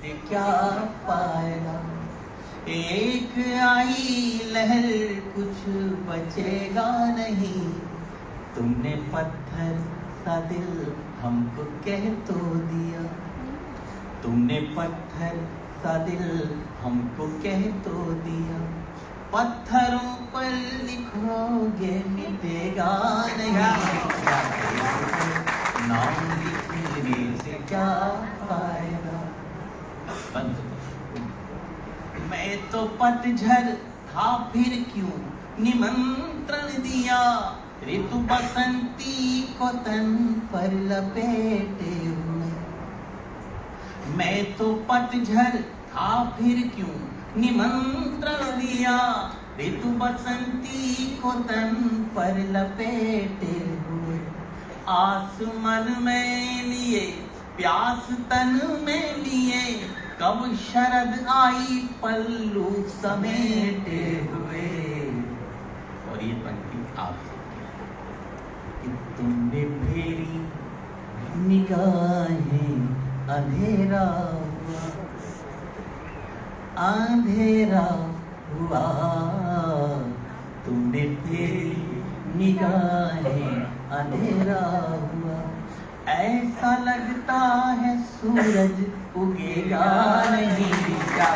से क्या पाएगा। एक आई लहर कुछ बचेगा नहीं, तुमने पत्थर सा दिल हमको कह तो दिया। तुमने पत्थर सा दिल हमको कह तो दिया। पत्थरों पर लिखोगे मिटेगा नहीं, नाम लिखने से क्या फायदा। मैं तो पतझड़ था फिर क्यों निमंत्रण दिया, ऋतु बसंती को तन पर लपेटे हुए। मैं तो पतझड़ था फिर क्यों निमंत्रण दिया, ऋतु बसंती को तन पर लपेटे हुए। आसमान में लिए प्यास तन में लिए, कब शरद आई पल्लू समेटे हुए। और ये पंक्ति आप कि तुमने फेरी निगाहें, अंधेरा हुआ, अंधेरा हुआ। तुमने फेरी निगाहें, अंधेरा हुआ। ऐसा लगता है सूरज उगेगा नहीं, क्या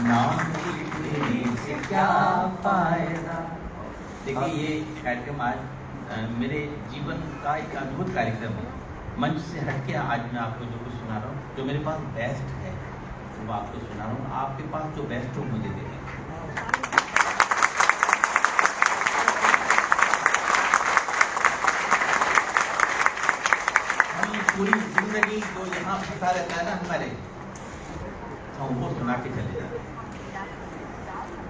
नाम लिखने से क्या फायदा। देखिए ये कार्यक्रम आज मेरे जीवन का एक अद्भुत कार्यक्रम है। मंच से हटके आज मैं आपको जो कुछ सुना रहा हूँ, जो मेरे पास बेस्ट है वो आपको सुना रहा हूँ। आपके पास जो बेस्ट हो मुझे दे दें। पूरी जिंदगी जो यहाँ फंसा रहता है ना हमारे, हम वो सुना के चले जाते हैं।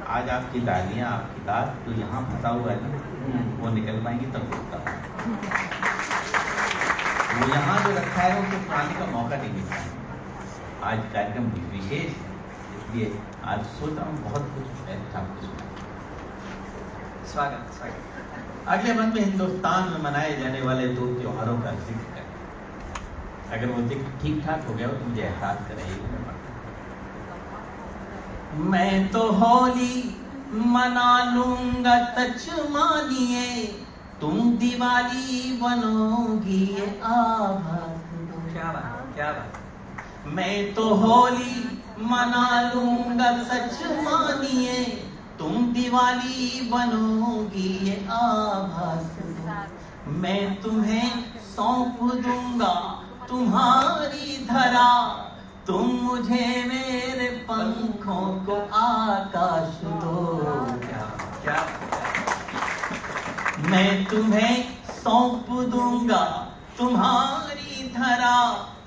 आज आपकी डालियाँ, आपकी दाद जो यहाँ फंसा हुआ है ना, वो निकल पाएंगी तब रुकता है। वो यहाँ जो रखा है उसको पाने का मौका नहीं मिलता है। आज कार्यक्रम विशेष, इसलिए आज सोच रहा हूँ बहुत कुछ आपको सुना। स्वागत स्वागत। अगले मंथ में हिंदुस्तान में मनाए जाने वाले 2 त्योहारों का जिक्र करें। अगर वो जिक्र ठीक ठाक हो गया हो तो मुझे एहसास करें। मैं तो होली मना लूंगा सच मानिए, तुम दिवाली बनोगी ये आभास दो। क्या बात, क्या बात। मैं तो होली मना लूंगा सच मानिए, तुम दिवाली बनोगी ये आभास दो। मैं तुम्हें सौंप दूंगा तुम्हारी धरा, तुम मुझे मेरे पंखों को आकाश दो। क्या मैं तुम्हें सौंप दूंगा तुम्हारी धरा,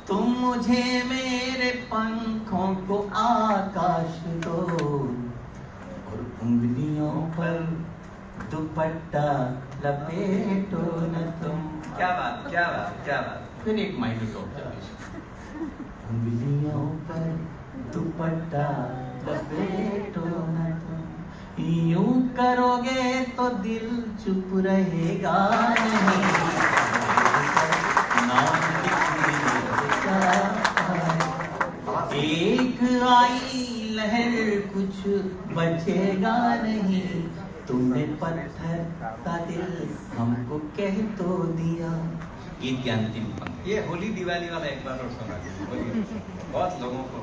तुम मुझे मेरे पंखों को आकाश दो। और उंगलियों पर दुपट्टा लपेटो न तुम। क्या बात, क्या बात, क्या बात। फिर एक माइनर ऑब्जर्वेशन। उंगलियों पर दुपट्टा लपेटो न तुम, यूं करोगे तो दिल चुप रहेगा नहीं। एक आई लहर कुछ बचेगा नहीं, तुमने पत्थर का दिल हमको कह तो दिया। गीत की अंतिम पंक्ति। ये होली दिवाली वाला एक बार और सुना दीजिए बहुत लोगों को।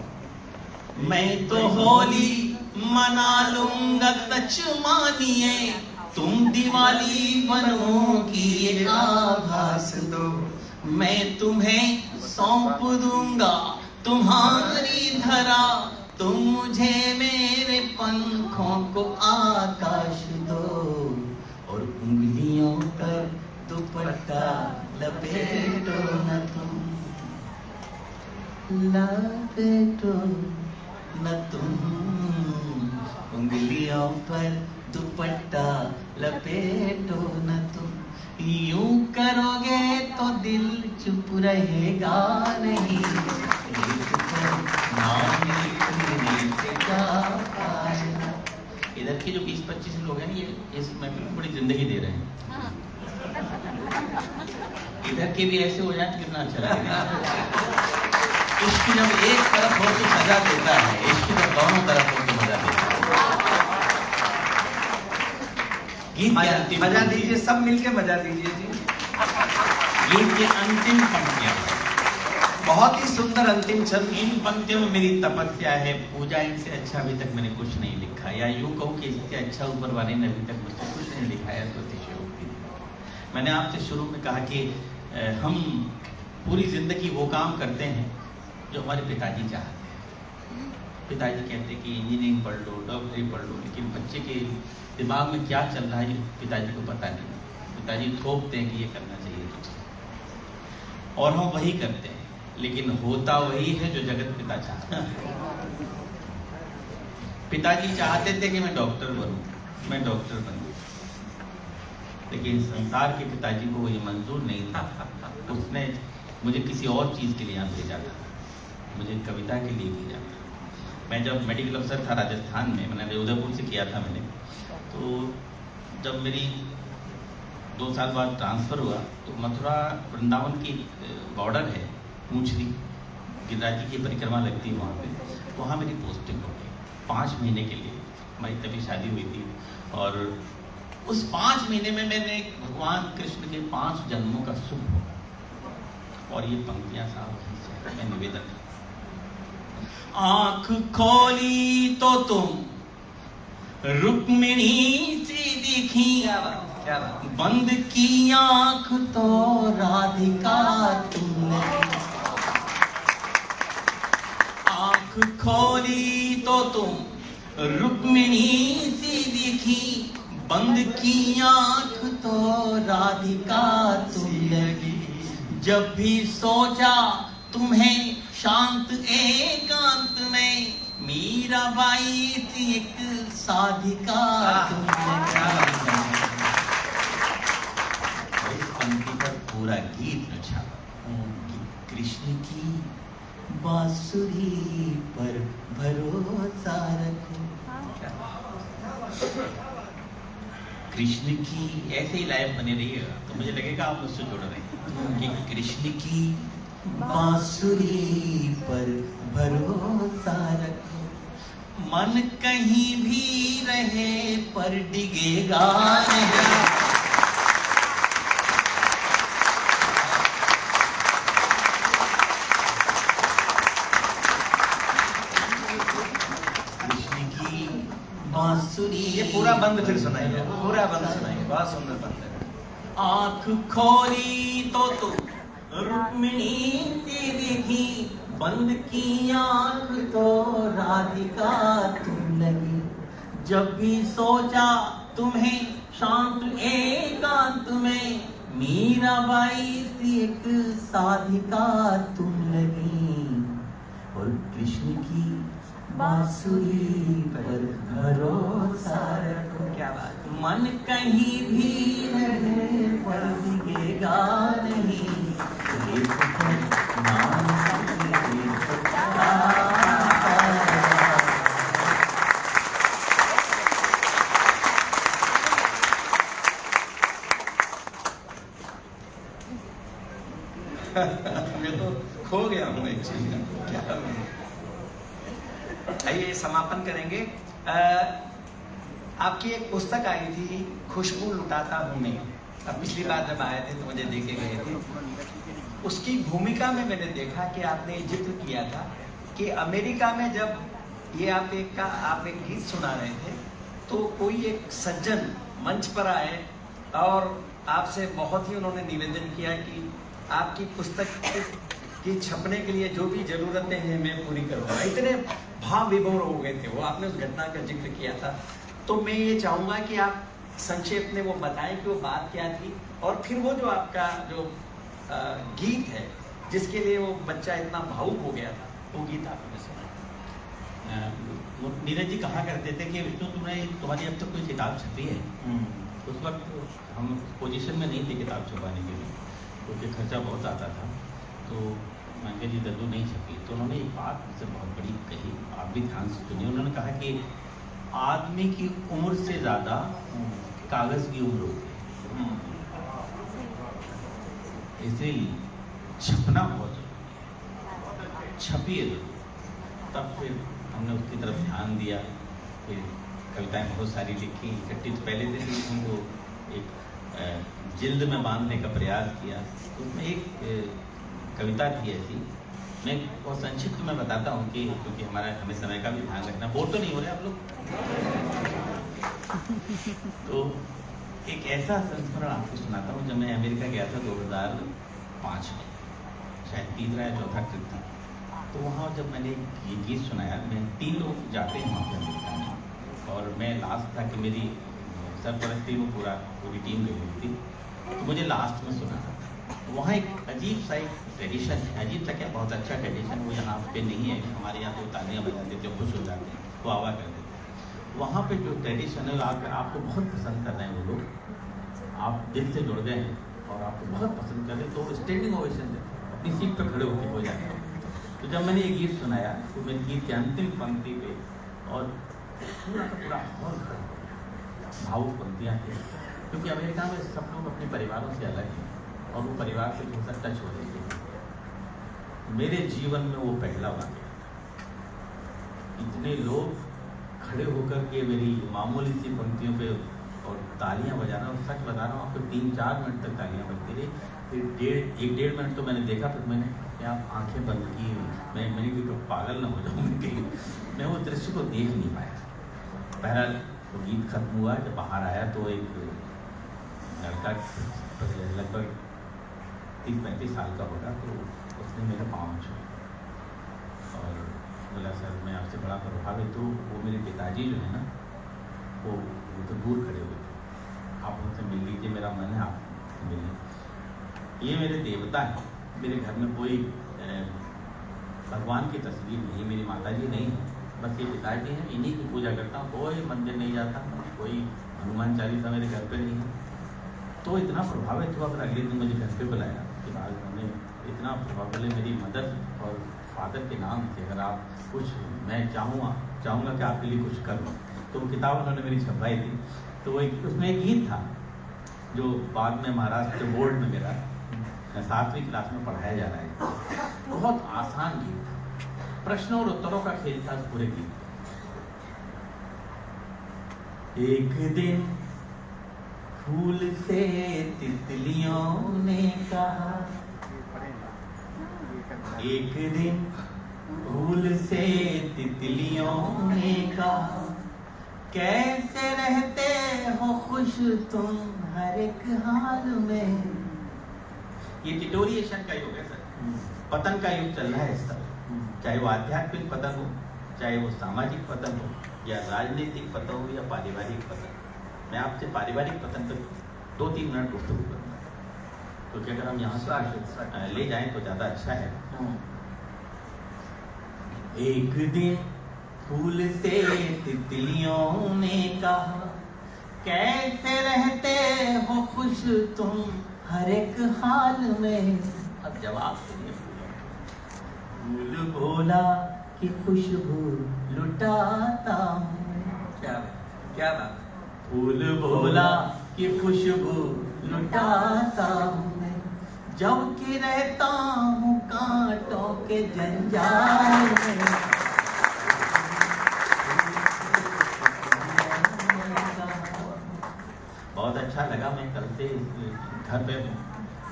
मैं तो होली मना लूंगा सच मानिए, तुम दिवाली बनोगी ये आभास दो। मैं तुम्हें सौंप दूंगा तुम्हारी धरा, तुम मुझे मेरे पंखों को आकाश दो। और उंगलियों पर दुपट्टा लपेटो न तुम, लपेटो न तुम। उंगलियों पर दुपट्टा लपेटो न तुम, यूं करोगे तो दिल चुप रहेगा नहीं। नाम लिखने से क्या फायदा। इधर के जो 20-25 लोग हैं ये इस महफिल को बड़ी जिंदगी दे रहे हैं। इधर के भी ऐसे हो जाए कितना अच्छा लगेगा। इश्क जब एक तरफ हो तो सजा देता है, इश्क जब दोनों तरफ हो तो मजा देता है। गीत के अंतिम मजा दीजिए, सब मिलके मजा दीजिए जी। गीत के अंतिम पंक्तियां, बहुत ही सुंदर अंतिम छंद। इन पंक्तियों में मेरी तपस्या है, पूजा, इनसे अच्छा अभी तक मैंने कुछ नहीं लिखा, या यूं कहूं कि इससे अच्छा ऊपर वाले ने अभी तक मुझसे कुछ नहीं लिखाया, तो अतिशयोक्ति है। मैंने आपसे शुरू में कहा कि हम पूरी जिंदगी वो काम करते हैं जो हमारे पिताजी चाहते हैं। पिताजी कहते हैं कि इंजीनियरिंग पढ़ लो, डॉक्टरी पढ़ लो, लेकिन बच्चे के दिमाग में क्या चल रहा है ये पिताजी को पता नहीं। पिताजी थोपते हैं कि ये करना चाहिए तुझे, और हम वही करते हैं, लेकिन होता वही है जो जगत पिता चाहता है। पिताजी चाहते थे कि मैं डॉक्टर बनूं, मैं डॉक्टर बनूं, लेकिन संसार के पिताजी को ये मंजूर नहीं था। उसने मुझे किसी और चीज़ के लिए यहाँ भेजा था, मुझे कविता के लिए भेजा था। मैं जब मेडिकल अफसर था राजस्थान में, मैंने उदयपुर से किया था मैंने, तो जब मेरी 2 साल बाद ट्रांसफ़र हुआ तो मथुरा वृंदावन की बॉर्डर है, पूंछरी, गिरिराज जी की परिक्रमा लगती है वहाँ पे, वहाँ मेरी पोस्टिंग हो गई 5 महीने के लिए। हमारी तभी शादी हुई थी, और उस 5 महीने में मैंने भगवान कृष्ण के 5 जन्मों का सुख भोगा। और ये पंक्तियाँ साहब मैं निवेदन, आँख खोली तो तुम रुक्मिणी से दिखी, क्या बात। बंद की आँख तो राधिका तुमने, आँख खोली तो तुम रुक्मिणी से दिखी, बंद की आँख तो राधिका तुमने, जब भी सोचा तुम्हें शांत एकांत में, मीराबाई थी एक साधिका तुमने। इस पंक्ति पर पूरा गीत रचा कि कृष्ण की बांसुरी पर भरोसा रखो, कृष्ण की ऐसे ही लाइफ बनी रहिएगा तो मुझे लगेगा आप मुझसे जुड़ रहे हैं कि कृष्ण की बांसुरी पर भरोसा रखो, मन कहीं भी रहे पर डिगेगा नहीं। कृष्ण की बांसुरी, ये पूरा बंद फिर सुनाइए, पूरा बंद सुनाइए, बहुत सुंदर बंद है। आँख खोली तो तुम रुक्मिणी से दिखी, बंद की आँख तो राधिका तुम लगी, जब भी सोचा तुम्हें शांत एकांत में, मीराबाई सी एक साधिका तुम लगी, और कृष्ण की बांसुरी पर भरोसा रखो। क्या बात। मन कहीं भी रहे पर दिखेगा नहीं, नाम मैं तो खो गया हूँ एक चीज में। क्या आइए समापन करेंगे। आपकी एक पुस्तक आई थी, खुशबू लुटाता हूँ मैं। अब पिछली बार जब आए थे तो मुझे देखे गए थे। उसकी भूमिका में मैंने देखा कि आपने जिक्र किया था कि अमेरिका में जब ये आप एक गीत सुना रहे थे तो कोई एक सज्जन मंच पर आए और आपसे बहुत ही उन्होंने निवेदन किया कि आपकी पुस्तक की छपने के लिए जो भी जरूरतें हैं मैं पूरी करूँगा। इतने भाव विभोर हो गए थे वो, आपने उस घटना का जिक्र किया था। तो मैं ये चाहूँगा कि आप संक्षेप में वो बताएं कि वो बात क्या थी, और फिर वो जो आपका जो गीत है जिसके लिए वो बच्चा इतना भावुक हो गया था, वो गीत आपने सुना। नीरज जी कहा करते थे कि विष्णु तुम्हारी अब तक कोई किताब छपी है? उस वक्त हम पोजीशन में नहीं थे किताब छपाने के लिए, क्योंकि खर्चा बहुत आता था। तो मैंने जी दद्दू नहीं छपी, तो उन्होंने एक बात मुझसे बहुत बड़ी कही, आप भी ध्यान से सुनिए। उन्होंने कहा कि आदमी की उम्र से ज़्यादा कागज़ की उम्र होती है, इसलिए छपना बहुत जरूरी है। छपिए जरूर। तब फिर हमने उसकी तरफ ध्यान दिया, फिर कविताएं बहुत सारी लिखी, इकट्ठी तो पहले से थी, उनको एक जिल्द में बांधने का प्रयास किया। तो उसमें एक कविता थी ऐसी, मैं बहुत संक्षिप्त में बताता हूँ कि क्योंकि हमें समय का भी ध्यान रखना। बोर तो नहीं हो रहे आप लोग? तो एक ऐसा संस्मरण आपको सुनाता हूँ। जब मैं अमेरिका गया था 2005 में, शायद तीसरा या चौथा ट्रिप था, तो वहाँ जब मैंने ये गीत सुनाया, मैं 3 लोग जाते हैं वहाँ पे अमेरिका में, और मैं लास्ट था कि मेरी सरपरस्ती में पूरी टीम गई हुई थी, तो मुझे लास्ट में सुना था। वहाँ एक अजीब सा एक ट्रेडिशन है, अजीब सा क्या, बहुत अच्छा ट्रेडिशन, वो यहाँ पे नहीं है। हमारे यहाँ तो तालियाँ बजाते थे, खुश हो जाते हैं, वो आवा करते थे। वहाँ पे जो ट्रेडिशन है, आपको बहुत पसंद कर रहे हैं वो लोग, आप दिल से जुड़ गए हैं और आपको बहुत पसंद कर रहे हैं, तो स्टैंडिंग ओवेशन देते हैं, अपनी सीट पर खड़े होकर हो जाते हैं। तो जब मैंने ये गीत सुनाया, तो मेरे गीत की अंतिम पंक्ति पे और पूरा का पूरा हॉल भावुक पंक्तियाँ थी, क्योंकि अमेरिका में सब लोग अपने परिवारों से अलग हैं और वो परिवार से थोड़ा सा टच हो रही है। मेरे जीवन में वो पहला वाक़या, इतने लोग खड़े होकर के मेरी मामूली सी पंक्तियों पे और तालियां बजाना, और सच बता रहा हूँ आपको 3-4 मिनट तक तालियां बजती रही। फिर 1-1.5 मिनट तो मैंने देखा, फिर मैंने क्या आंखें बंद की, मैंने भी पागल ना हो जाऊँ कहीं, मैं वो दृश्य को देख नहीं पाया। बहरहाल वो गीत खत्म हुआ, जब बाहर आया तो एक लड़का लगभग 30-35 साल का होगा, तो उसने मेरा पाँव छुआ और बोला, सर मैं आपसे बड़ा प्रभावित हूँ। वो मेरे पिताजी जो है ना, वो तो दूर खड़े हुए थे, आप उनसे मिल लीजिए, मेरा मन है आप मिलिए। ये मेरे देवता हैं, मेरे घर में कोई भगवान की तस्वीर नहीं, मेरी माता जी नहीं है, बस ये पिताजी हैं, इन्हीं की पूजा करता हूँ, कोई मंदिर नहीं जाता, कोई हनुमान चालीसा मेरे घर पे नहीं है। तो इतना प्रभावित हुआ, फिर अगले दिन मुझे घर पे बुलाया कि आज उन्होंने इतना प्रभावित है, मेरी मदर और फादर के नाम से, अगर आप कुछ, मैं चाहूँगा कि आपके लिए कुछ करूँ। तो वो किताब उन्होंने मेरी छपवाई थी, तो वो उसमें एक गीत था जो बाद में महाराष्ट्र बोर्ड में मेरा 7वीं क्लास में पढ़ाया जा रहा है। बहुत आसान गीत था, प्रश्नों और उत्तरों का खेल था पूरे गीत। एक दिन फूल से तितलियों ने कहा, एक दिन फूल से तितलियों ने कहा, कैसे रहते हो खुश तुम हर एक हाल में। ये डिटोरिएशन का युग है सर, पतन का युग चल रहा है इस तरह, चाहे वो आध्यात्मिक पतन हो, चाहे वो सामाजिक पतन हो, या राजनीतिक पतन हो, या पारिवारिक पतन। मैं आपसे पारिवारिक पतन पर 2-3 मिनट गुफ्तगू करूँगा, क्योंकि अगर हम यहाँ से ले जाएं तो ज़्यादा अच्छा है। एक दिन फूल से तितलियों ने कहा, कैसे रहते हो खुश तुम हर एक हाल में। अब जवाब सुनिए, फूल बोला कि खुशबू लुटाता हूँ। क्या बात। फूल बोला कि खुशबू लुटाता हूँ मैं, जबकि रहता हूँ कांटों के जंजाल में। बहुत अच्छा लगा। मैं कल से घर पे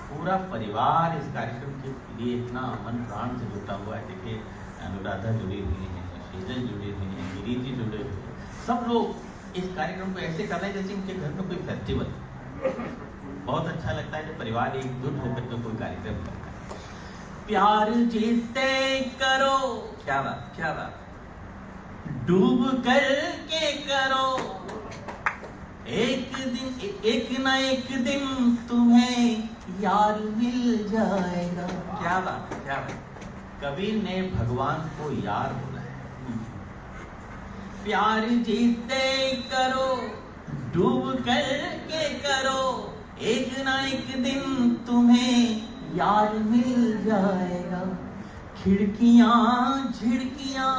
पूरा परिवार इस कार्यक्रम के लिए इतना मन प्राण से जुटा हुआ है। देखिए, अनुराधा जुड़ी हुई है, शीजल जुड़ी हुई है, गिरी जी जुड़े हुए हैं, सब लोग इस कार्यक्रम को ऐसे कर रहे हैं जैसे उनके घर में कोई फेस्टिवल। बहुत अच्छा लगता है जब परिवार एकजुट होकर के कोई कार्यक्रम करता है। प्यार जिससे करो, क्या बात, क्या बात, डूब कर के करो, एक दिन एक ना एक दिन तुम्हें यार मिल जाएगा। क्या बात, क्या बात। कबीर ने भगवान को यार बोला है। प्यार जिससे करो, डूब कर के करो, एक ना एक दिन तुम्हें यार मिल जाएगा। खिड़कियां झिड़कियां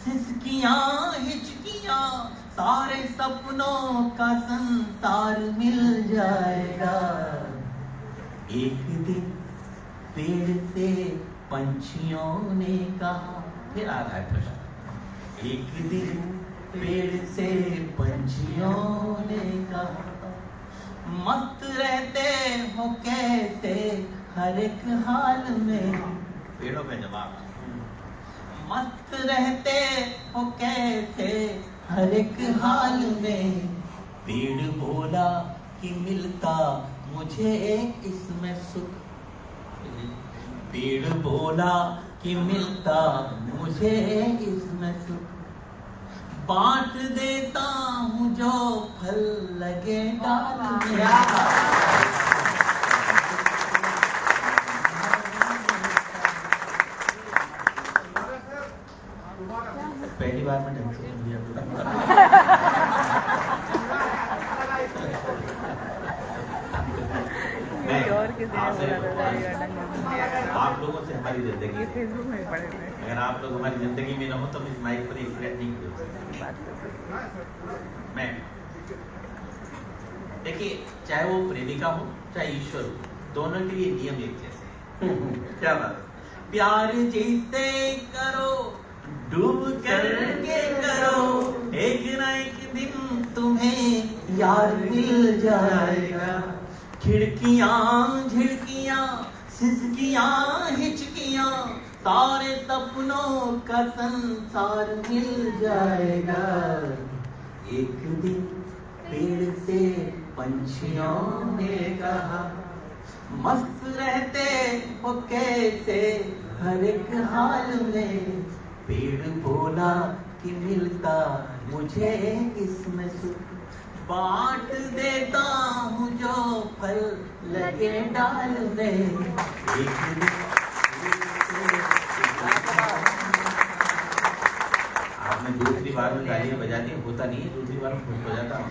सिसकियां हिचकियां, सारे सपनों का संसार मिल जाएगा। एक दिन पेड़ से पंछियों ने कहा, फिर आ रहा है प्रश्न। एक दिन पेड़ से पंछियों ने कहा, मस्त रहते हो कैसे हर एक हाल में। पेड़ों का जवाब, मस्त रहते हो कैसे हर एक हाल में। पेड़ बोला कि मिलता मुझे इसमें सुख। पेड़ बोला कि मिलता मुझे इसमें सुख। बांट देता हूँ जो फल लगे डाल में। पहली बार में ढंग से सुन लिया पूरा। आप लोगों से हमारी जिंदगी, अगर आप लोग हमारी जिंदगी में ना हो तो इस माइक पर एक मिनट नहीं हो सकते। मैं देखिए, चाहे वो प्रेमिका हो चाहे ईश्वर हो, दोनों के लिए नियम एक जैसे। क्या बात, प्यार जिसे करो डूब करके करो, एक ना एक दिन तुम्हें यार मिल जाएगा। खिड़कियां झिड़कियां सिसकियां हिचकियां, सारे सपनों का संसार मिल जाएगा। एक दिन पेड़ से पंछियों ने कहा, मस्त रहते हो कैसे हर एक हाल में। पेड़ बोला कि मिलता मुझे इसमें सुख। बांट देता हूँ जो फल लगे डाल में। आपने दूसरी बार में गालियां बजा दी, होता नहीं है, दूसरी बार में खुश हो जाता हूँ।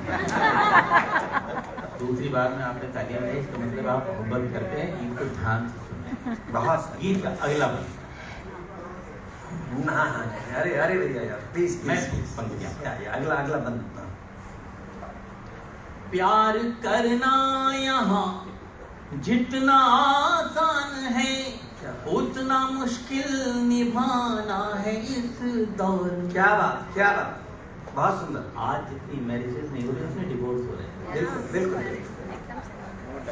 दूसरी बार में आपने तालियां बजाई, इसका मतलब आप मोहब्बत करते हैं। इनको ध्यान से सुने। बहुत गीत का अगला बंद। हाँ, अरे अरे भैया यार प्लीज मैं बंद गया। अगला बंद। प्यार करना यहाँ जितना आसान है, उतना मुश्किल निभाना है इस दौर में। क्या बात, बहुत सुंदर। आज जितनी मैरिजेस नहीं हो रही उसमें डिवोर्स हो रहे हैं। बिल्कुल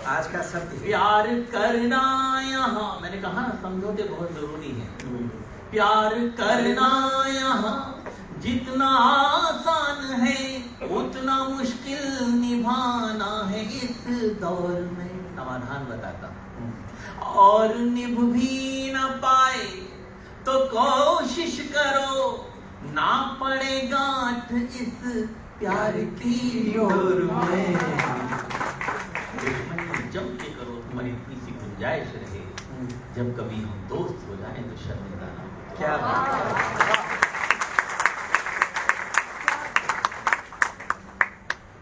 आज का सत्य। प्यार करना यहाँ, मैंने कहा ना समझौते बहुत जरूरी है। प्यार करना यहाँ जितना आसान है, उतना मुश्किल निभाना है इस दौर में। समाधान बताता हूँ। और निभ भी न पाए तो कोशिश करो, ना पड़े गांठ इस प्यार की डोर में। दुश्मनी जम के करो, तुम्हारी इतनी सी गुंजाइश रहे, जब कभी हम दोस्त हो जाए तो शर्मिंदा ना हो। क्या बात।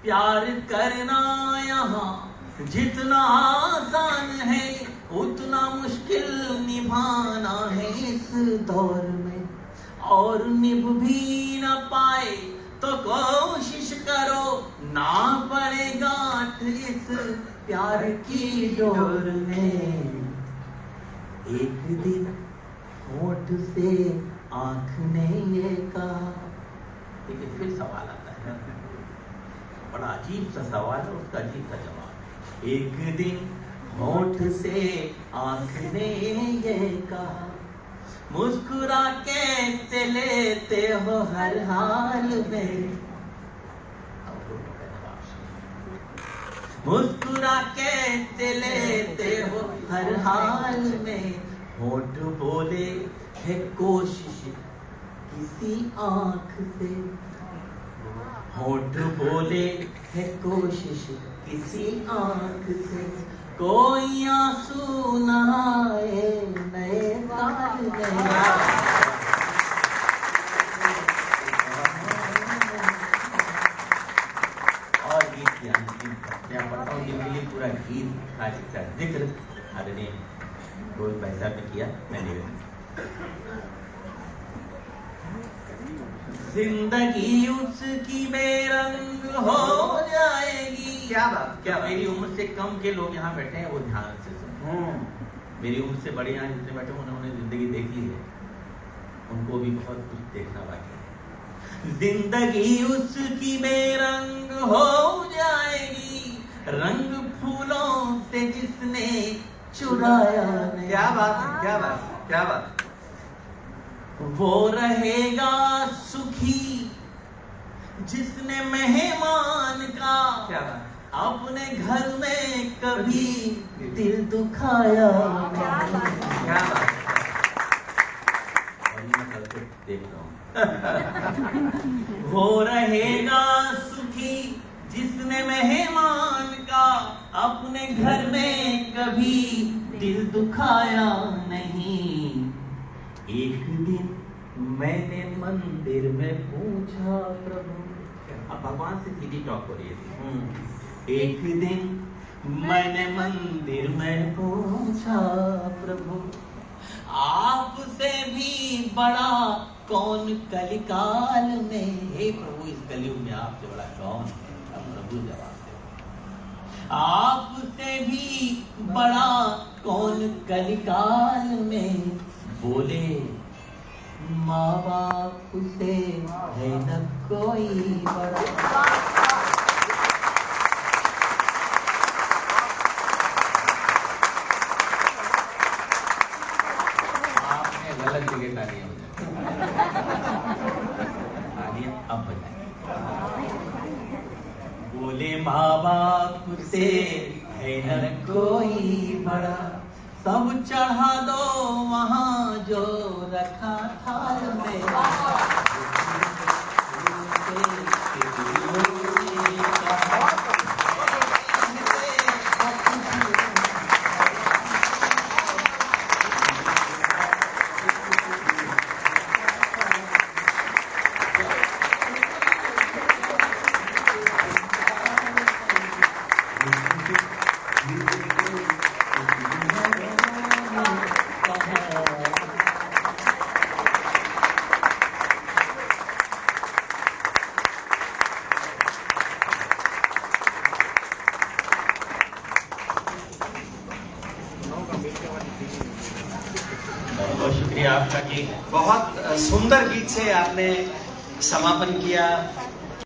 प्यार करना यहाँ जितना आसान है, उतना मुश्किल निभाना है इस दौर में। और निभ भी न पाए तो कोशिश करो, ना पड़े गांठ इस प्यार की डोर में। एक दिन होठ से आंख ने ये कहा। देखिए फिर सवाल आता है, बड़ा अजीब सा सवाल है, उसका अजीब सा जवाब। एक दिन होठ से आंख ने ये कहा, मुस्कुरा के लेते हो हर हाल में। मुस्कुरा के लेते हो हर हाल में। होठ बोले है कोशिश किसी आंख से। होठ बोले है कोशिश किसी आंख से। कोई आंसू नहाए नए साल में। और गीत की अंतिम मैं पढ़ता हूँ, जिनके लिए पूरा गीत आज का जिक्र आदरणीय गोविंद भाई साहब ने किया। मैं निवेदन, जिंदगी उसकी बेरंग हो जाएगी। क्या बात, क्या मेरी उम्र से कम के लोग यहाँ बैठे हैं वो ध्यान से सुनो। मेरी उम्र से बड़े यहाँ जितने बैठे उन्होंने जिंदगी देखी है, उनको भी बहुत कुछ देखना बाकी है। जिंदगी उसकी बेरंग हो जाएगी, रंग फूलों से जिसने चुराया नहीं। क्या बात है, क्या बात है, क्या बात है। वो रहेगा सुखी जिसने मेहमान का क्या बात है। अपने घर में कभी दिल दुखाया नहीं। क्या बात है। और ये मैं कल से देख रहा हूँ। वो रहेगा सुखी जिसने मेहमान का अपने घर में कभी दिल दुखाया नहीं। एक दिन मैंने मंदिर में पूछा प्रभु, अब भगवान से सीधी टॉक हो रही है। एक दिन मैंने मंदिर में पूछा प्रभु, आपसे भी बड़ा कौन कलिकाल में। हे प्रभु, इस कलयुग में आपसे बड़ा कौन है? अब प्रभु जवाब दे, आपसे भी बड़ा कौन कलिकाल में। बोले, माँ बाप से है न कोई बड़ा। गलत जगह तालियां अब बजाएं। बोले, माँ बाप से है न कोई बड़ा, सब चढ़ा दो वहाँ जो रखा थाल में। बहुत शुक्रिया आपका कि बहुत सुंदर गीत से आपने समापन किया।